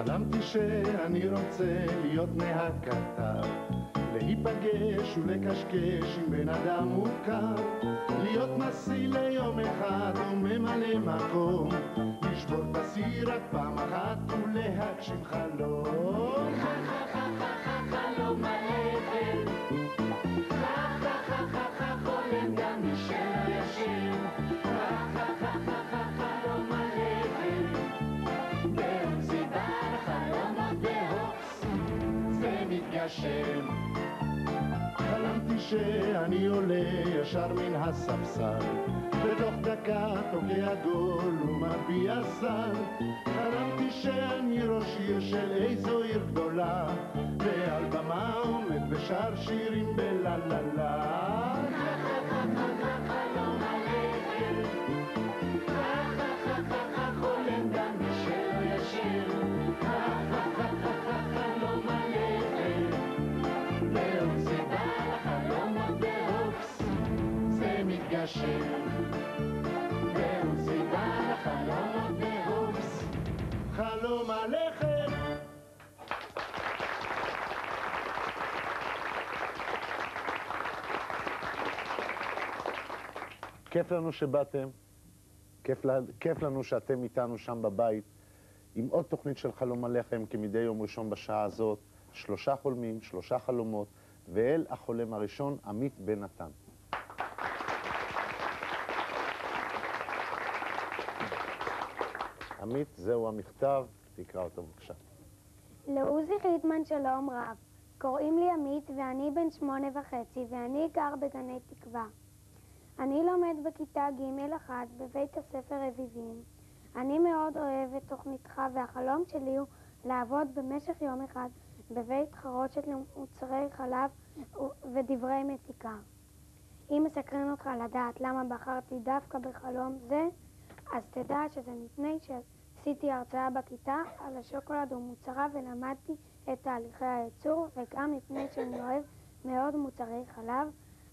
חלמתי שאני רוצה להיות נהג קטר, להיפגש ולקשקש עם בן אדם מוכר, להיות נשיא ליום אחד וממלא מקום, לשבור את השיא רק פעם אחת ולהגשים חלום. חלום הלכת, חולם גם מי שלא ישן, חלום הלכת, בהוקס סיבה חלומות בהוקס, זה מתגשם. חלמתי שאני עולה ישר מן הספסל, בתוך דקה תוקע גול ומביע סל. חלמתי שאני ראש עיר של איזו עיר גדולה, ועל במה עומד ושר שירים בלה-לה-לה. חלום הלכת, חולם גם מי שלא ישן, חלום הלכת, בהוקס סיבה לחלומות בהוקס, זה מתגשם. בהוקס סיבה לחלומות בהוקס, חלום הלכת. כיף לנו שבאתם, כיף לנו שאתם איתנו שם בבית, עם עוד תוכנית של חלום עליכם כמדי יום ראשון בשעה הזאת, 3 חולמים, 3 חלומות, ואל החולם הראשון, עמית בן נתן. עמית, זהו המכתב, תקרא אותו בבקשה. לעוזי חיטמן שלום רב, קוראים לי עמית ואני בן 8.5 ואני גר בגני תקווה. אני לומד בכיתה ג'1 בבית הספר רביבים. אני מאוד אוהב את תוכניתך והחלום שלי הוא לעבוד במשך יום אחד בבית חרושת למוצרי חלב ודברי מתיקה. אם מסקרן אותך לדעת למה בחרתי דווקא בחלום זה, אז תדע שזה מפני שעשיתי הרצאה בכיתה על השוקולד ומוצריו ולמדתי את תהליכי הייצור, וגם מפני שאני אוהב מאוד מוצרי חלב.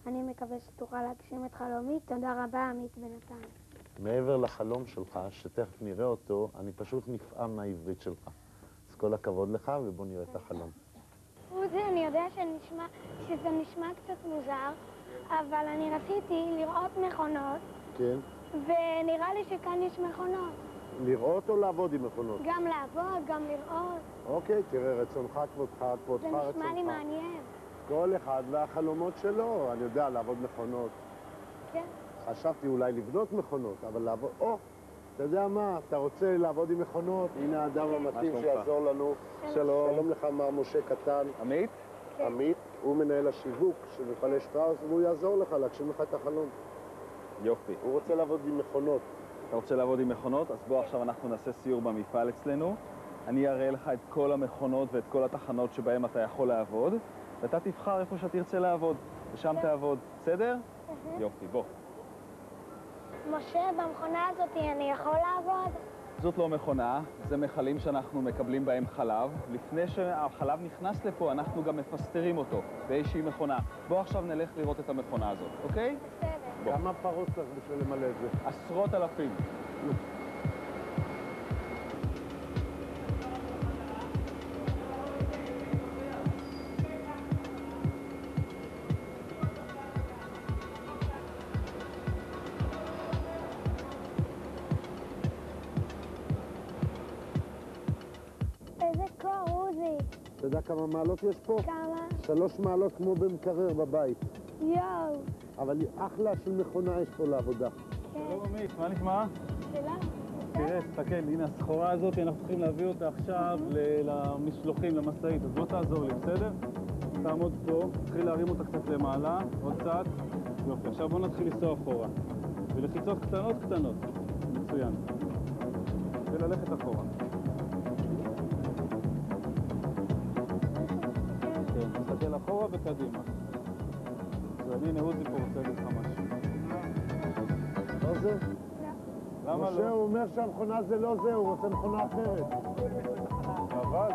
אני מקווה שתוכל להגשים את חלומי. תודה רבה, עמית בן נתן. מעבר לחלום שלך, שתכף נראה אותו, אני פשוט נפעם מהעברית שלך. אז כל הכבוד לך, ובוא נראה את החלום. עוזי, אני יודע שזה נשמע קצת מוזר, אבל אני רציתי לראות מכונות, כן. ונראה לי שכאן יש מכונות. לראות או לעבוד עם מכונות? גם לעבוד, גם לראות. אוקיי, תראה, רצונך, כבודך, כבודך, רצונך. זה נשמע לי מעניין. כל אחד והחלומות שלו. אני יודע, לעבוד מכונות. כן. חשבתי אולי לבנות מכונות, אבל לעבוד... אתה יודע מה? אתה רוצה לעבוד עם מכונות? הנה האדם המתאים שיעזור לנו. שלום. שלום לך, מר משה קטן. עמית? עמית, הוא מנהל השיווק של מפעלי שטראוס, והוא יעזור לך להגשים לך את החלום. יופי. הוא רוצה לעבוד עם מכונות. אתה רוצה לעבוד עם מכונות? אז בוא עכשיו אנחנו נעשה סיור במפעל אצלנו. אני אראה לך את כל המכונות ואת כל התחנות שבהן אתה יכול לעבוד, ואתה תבחר איפה שתרצה לעבוד, ושם תעבוד. בסדר? יופי, בוא. משה, במכונה הזאת אני יכול לעבוד? זאת לא מכונה, זה מכלים שאנחנו מקבלים בהם חלב. לפני שהחלב נכנס לפה, אנחנו גם מפסטרים אותו באיזושהי מכונה. בוא עכשיו נלך לראות את המכונה הזאת, אוקיי? בסדר. כמה פרות צריך בשביל למלא את זה? עשרות אלפים. איזה קור, עוזי. אתה יודע כמה מעלות יש פה? כמה? 3 מעלות כמו במקרר בבית. יואו. אבל אחלה של מכונה יש פה לעבודה. שלום עמית, מה נשמע? שאלה? תראה, תסתכל, הנה הסחורה הזאת, אנחנו צריכים להביא אותה עכשיו למשלוחים, למשאית, אז בוא תעזור לי, בסדר? תעמוד פה, תתחיל להרים אותה קצת למעלה, עוד קצת. יופי, עכשיו בוא נתחיל לנסוע אחורה. ולחיצות קטנות קטנות. מצוין. וללכת אחורה. כן, תסתכל אחורה וקדימה. הנה עוזי פה רוצה להגיד לך משהו. לא זה? לא. למה משה, לא? הוא אומר שהמכונה זה לא זה, הוא רוצה מכונה אחרת. אבל...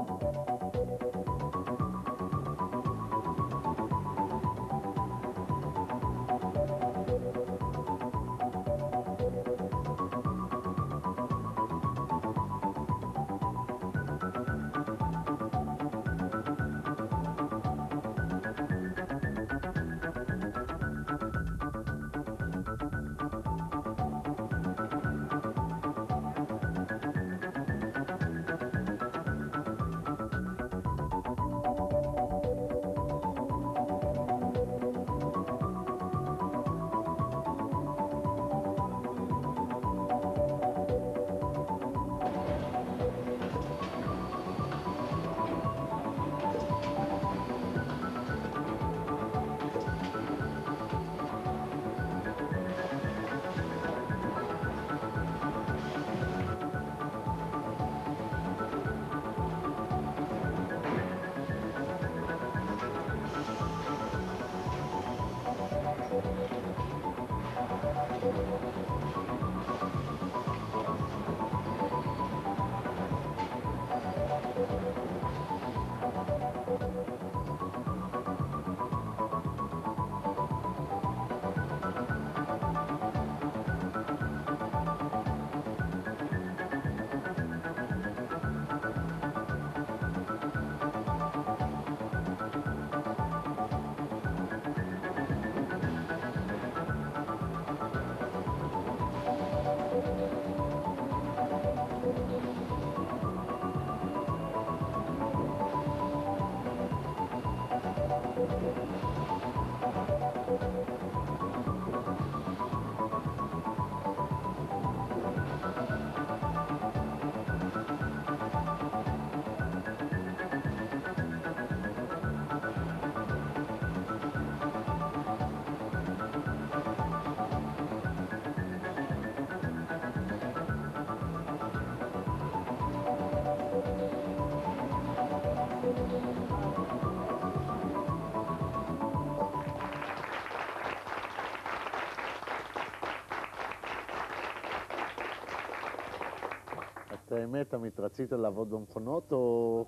את האמת, עמית, רצית לעבוד במכונות או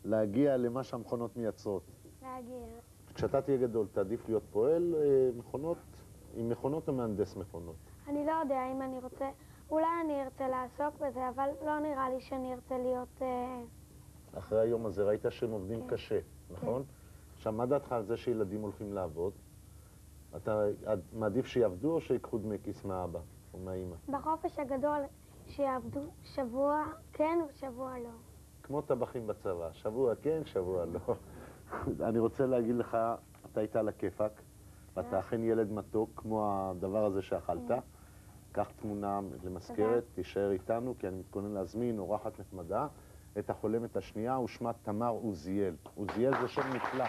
להגיע למה שהמכונות מייצרות? להגיע. כשאתה תהיה גדול, תעדיף להיות פועל מכונות, עם מכונות או מהנדס מכונות? אני לא יודע אם אני רוצה, אולי אני ארצה לעסוק בזה, אבל לא נראה לי שאני ארצה להיות... אחרי היום הזה ראית שהם עובדים קשה, נכון? עכשיו, מה דעתך על זה שילדים הולכים לעבוד? אתה מעדיף שיעבדו או שיקחו דמי כיס מהאבא או מהאמא? בחופש הגדול שיעבדו שבוע כן ושבוע לא. כמו טבחים בצבא, שבוע כן, שבוע לא. אני רוצה להגיד לך, אתה היית על הכיפק, ואתה אכן ילד מתוק, כמו הדבר הזה שאכלת. קח תמונה למזכרת, תישאר איתנו, כי אני מתכונן להזמין אורחת נחמדה. את החולמת השנייה, ושמה תמר עוזיאל. עוזיאל זה שם נפלא.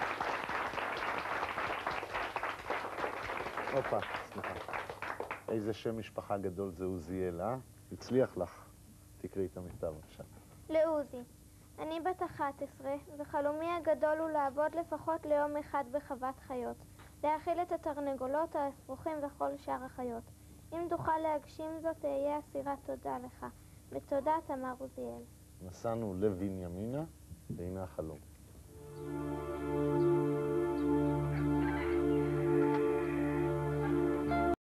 הופה, סליחה. איזה שם משפחה גדול זה עוזיאל, אה? הצליח לך. תקראי את המכתב עכשיו. לעוזי, אני בת 11, וחלומי הגדול הוא לעבוד לפחות ליום אחד בחוות חיות, להאכיל את התרנגולות, האפרוחים וכל שאר החיות. אם תוכל להגשים זאת, אהיה אסירת תודה לך. בתודה, תמר עוזיאל. נסענו לבנימינה, והנה החלום.